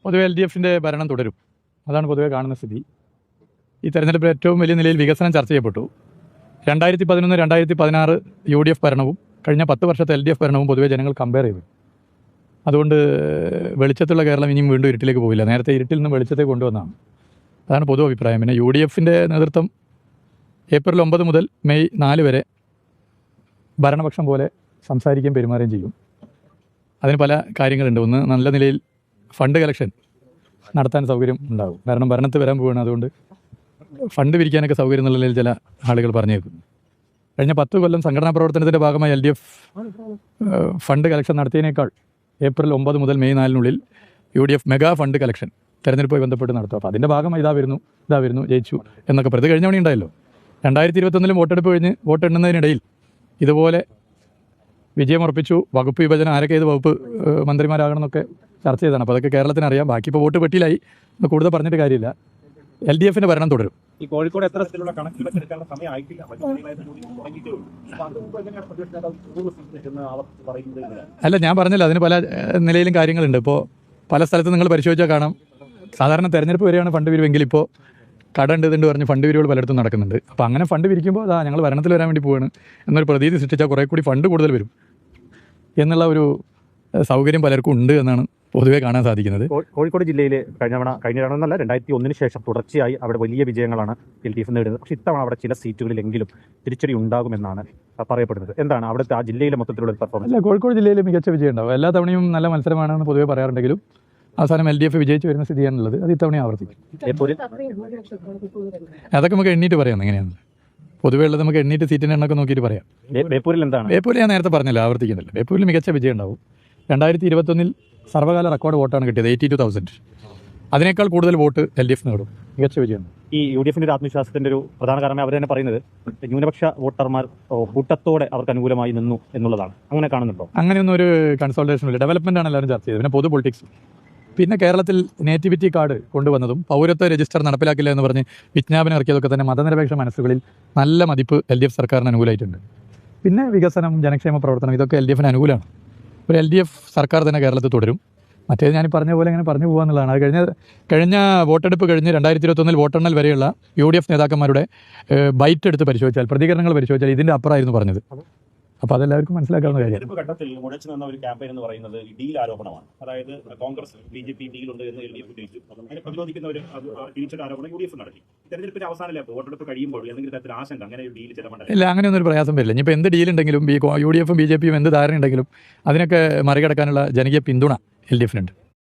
പൊതുവെ LDFിൻ്റെ ഭരണം തുടരും. അതാണ് പൊതുവെ കാണുന്ന സ്ഥിതി. ഈ തെരഞ്ഞെടുപ്പിൽ ഏറ്റവും വലിയ നിലയിൽ വികസനം ചർച്ച ചെയ്യപ്പെട്ടു. 2011, 2016 UDF ഭരണവും കഴിഞ്ഞ 10 വർഷത്തെ LDF ഭരണവും പൊതുവെ ജനങ്ങൾ കമ്പയർ ചെയ്തു. അതുകൊണ്ട് വെളിച്ചത്തുള്ള കേരളം ഇനിയും വീണ്ടും ഇരുട്ടിലേക്ക് പോവില്ല. നേരത്തെ ഇരുട്ടിൽ നിന്ന് വെളിച്ചത്തെ കൊണ്ടുവന്നതാണ്. അതാണ് പൊതു അഭിപ്രായം. പിന്നെ UDFിൻ്റെ നേതൃത്വം ഏപ്രിൽ 9 മുതൽ മെയ് 4 വരെ ഭരണപക്ഷം പോലെ സംസാരിക്കുകയും പെരുമാറുകയും ചെയ്യും. അതിന് പല കാര്യങ്ങളുണ്ട്. ഒന്ന്, നല്ല നിലയിൽ ഫണ്ട് കളക്ഷൻ നടത്താൻ സൗകര്യം ഉണ്ടാകും. കാരണം ഭരണത്തിൽ വരാൻ പോവുകയാണ്. അതുകൊണ്ട് ഫണ്ട് പിരിക്കാനൊക്കെ സൗകര്യം എന്നുള്ള നിലയിൽ ചില ആളുകൾ പറഞ്ഞേക്കുന്നു. കഴിഞ്ഞ 10 കൊല്ലം സംഘടനാ പ്രവർത്തനത്തിൻ്റെ ഭാഗമായി LDF ഫണ്ട് കളക്ഷൻ നടത്തിയതിനേക്കാൾ ഏപ്രിൽ 9 മുതൽ May 4 UDF mega fund collection തെരഞ്ഞെടുപ്പുമായി ബന്ധപ്പെട്ട് നടത്തും. അപ്പോൾ അതിൻ്റെ ഭാഗമായി ഇതാ വരുന്നു ജയിച്ചു എന്നൊക്കെ പ്രതി കഴിഞ്ഞ മണി ഉണ്ടായല്ലോ. 2021 വോട്ടെടുപ്പ് കഴിഞ്ഞ് വോട്ടെണ്ണുന്നതിനിടയിൽ ഇതുപോലെ വിജയമുറപ്പിച്ചു. വകുപ്പ് വിഭജനം, ആരൊക്കെ ഏത് വകുപ്പ് മന്ത്രിമാരാകണം എന്നൊക്കെ ചർച്ച ചെയ്തതാണ്. അപ്പോൾ അതൊക്കെ കേരളത്തിന് അറിയാം. ബാക്കി ഇപ്പോൾ വോട്ട് പെട്ടിയിലായി, കൂടുതൽ പറഞ്ഞിട്ട് കാര്യമില്ല. LDFിൻ്റെ ഭരണം തുടരും. ഈ കോഴിക്കോട് എത്ര സ്ഥലത്തിലുള്ള കണക്കെടുക്കാനുള്ള സമയം ആയിട്ടില്ല. അല്ല, ഞാൻ പറഞ്ഞല്ലോ, അതിന് പല നിലയിലും കാര്യങ്ങളുണ്ട്. ഇപ്പോൾ പല സ്ഥലത്തും നിങ്ങൾ പരിശോധിച്ചാൽ കാണാം. സാധാരണ തെരഞ്ഞെടുപ്പ് വരെയാണ് ഫണ്ട് പിരിവെങ്കിൽ ഇപ്പോൾ കടണ്ട് ഇതുണ്ട് പറഞ്ഞ് ഫണ്ട് പിരിവുകൾ പലയിടത്തും നടക്കുന്നുണ്ട്. അപ്പോൾ അങ്ങനെ ഫണ്ട് പിരിക്കുമ്പോൾ അതാ ഞങ്ങൾ ഭരണത്തിൽ വരാൻ വേണ്ടി പോവുകയാണ് എന്നൊരു പ്രതീതി സൃഷ്ടിച്ചാൽ കുറേ കൂടി ഫണ്ട് കൂടുതൽ വരും എന്നുള്ള ഒരു സൗകര്യം പലർക്കും ഉണ്ട് എന്നാണ് പൊതുവേ കാണാൻ സാധിക്കുന്നത്. കോഴിക്കോട് ജില്ലയിൽ കഴിഞ്ഞ തവണ 2001 ശേഷം തുടർച്ചയായി അവിടെ വലിയ വിജയങ്ങളാണ് LDF നേടുന്നത്. പക്ഷേ ഇത്തവണ അവിടെ ചില സീറ്റുകളിലെങ്കിലും തിരിച്ചടി ഉണ്ടാകുമെന്നാണ് പറയപ്പെടുന്നത്. എന്താണ് അവിടുത്തെ ആ ജില്ലയിലെ മൊത്തത്തിലുള്ള പെർഫോമൻസ്? അല്ല, കോഴിക്കോട് ജില്ലയിൽ മികച്ച വിജയം ഉണ്ടാവും. എല്ലാ തവണയും നല്ല മത്സരമാണെന്ന് പൊതുവേ പറയാറുണ്ടെങ്കിലും അവസാനം LDF വിജയിച്ച് വരുന്ന സ്ഥിതിയാണുള്ളത്. അത് ഇത്തവണ ആവർത്തിക്കും. അതൊക്കെ നമുക്ക് എണ്ണീറ്റ് പറയാം എങ്ങനെയാണ് പൊതുവേ ഉള്ളത്. നമുക്ക് എണ്ണീറ്റ് സീറ്റിൻ്റെ എണ്ണൊക്കെ നോക്കിയിട്ട് പറയാം. ബേപ്പൂരിൽ എന്താണ്? ബേപ്പൂരിൽ ഞാൻ നേരത്തെ പറഞ്ഞല്ലോ, ആവർത്തിക്കുന്നില്ല. ബേപ്പൂരിൽ മികച്ച വിജയം ഉണ്ടാവും. 2021 സർവ്വകാല റെക്കോർഡ് വോട്ടാണ് കിട്ടിയത്, 82,000. അതിനേക്കാൾ കൂടുതൽ വോട്ട് LDF നേടും. മികച്ച വിജയമാണ്. ഈ UDFിൻ്റെ ഒരു ആത്മവിശ്വാസത്തിൻ്റെ ഒരു പ്രധാന കാരണം അവർ തന്നെ പറയുന്നത് ന്യൂനപക്ഷ വോട്ടർമാർ കൂട്ടത്തോടെ അവർക്ക് അനുകൂലമായി നിന്നു എന്നുള്ളതാണ്. അങ്ങനെ കാണുന്നുണ്ടോ? അങ്ങനെയൊന്നും ഒരു കൺസൾട്ടേഷൻ ഇല്ല. ഡെവലപ്മെൻ്റ് ആണ് എല്ലാവരും ചർച്ച ചെയ്തത്. പിന്നെ പൊതു പൊളിറ്റിക്സ്, പിന്നെ കേരളത്തിൽ നേറ്റിവിറ്റി കാർഡ് കൊണ്ടുവന്നതും പൗരത്വ രജിസ്റ്റർ നടപ്പിലാക്കില്ല എന്ന് പറഞ്ഞ് വിജ്ഞാപനം ഇറക്കിയതൊക്കെ തന്നെ മതനിരപേക്ഷ മനസ്സുകളിൽ നല്ല മതിപ്പ് LDF സർക്കാരിന് അനുകൂലമായിട്ടുണ്ട്. പിന്നെ വികസനം, ജനക്ഷേമ പ്രവർത്തനം, ഇതൊക്കെ LDFിന് അനുകൂലമാണ്. ഒരു LDF സർക്കാർ തന്നെ കേരളത്തിൽ തുടരും. മറ്റേത് ഞാൻ പറഞ്ഞ പോലെ ഇങ്ങനെ പറഞ്ഞു പോകാന്നുള്ളതാണ്. അത് കഴിഞ്ഞ വോട്ടെടുപ്പ് കഴിഞ്ഞ് 2021 വോട്ടെണ്ണൽ വരെയുള്ള UDF നേതാക്കന്മാരുടെ ബൈറ്റ് എടുത്ത് പരിശോധിച്ചാൽ, പ്രതികരണങ്ങൾ പരിശോധിച്ചാൽ ഇതിൻ്റെ അപ്പുറമായിരുന്നു പറഞ്ഞത്. അപ്പോൾ അതെല്ലാവർക്കും മനസ്സിലാക്കാവുന്ന കാര്യമാണ്. ഘട്ടത്തിൽ മുഴച്ചു നിന്ന ഒരു ക്യാമ്പയിൻ എന്ന് പറയുന്നത് ഡീൽ ആരോപണമാണ്. അതായത് കോൺഗ്രസ് BJP ഡീലുണ്ട് എന്ന് LDF ഉന്നയിച്ചു. അതിനെ പ്രതിരോധിക്കുന്ന ഒരു തിരിച്ചൊരു ആരോപണം UDF നടത്തി. തെരഞ്ഞെടുപ്പിന്റെ അവസാനം വോട്ടെടുപ്പ് കഴിയുമ്പോൾ എന്തെങ്കിലും തരത്തിൽ ആശങ്ക അങ്ങനെ ഒരു ഡീൽ ചില മണ്ഡലം ഇല്ല, അങ്ങനെയൊന്നും ഒരു പ്രയാസം വരില്ല. ഇനിയിപ്പോൾ എന്ത് ഡീലുണ്ടെങ്കിലും UDFും BJPയും എന്ത് ധാരണ ഉണ്ടെങ്കിലും അതിനൊക്കെ മറികടക്കാനുള്ള ജനകീയ പിന്തുണ LDFിനുണ്ട്.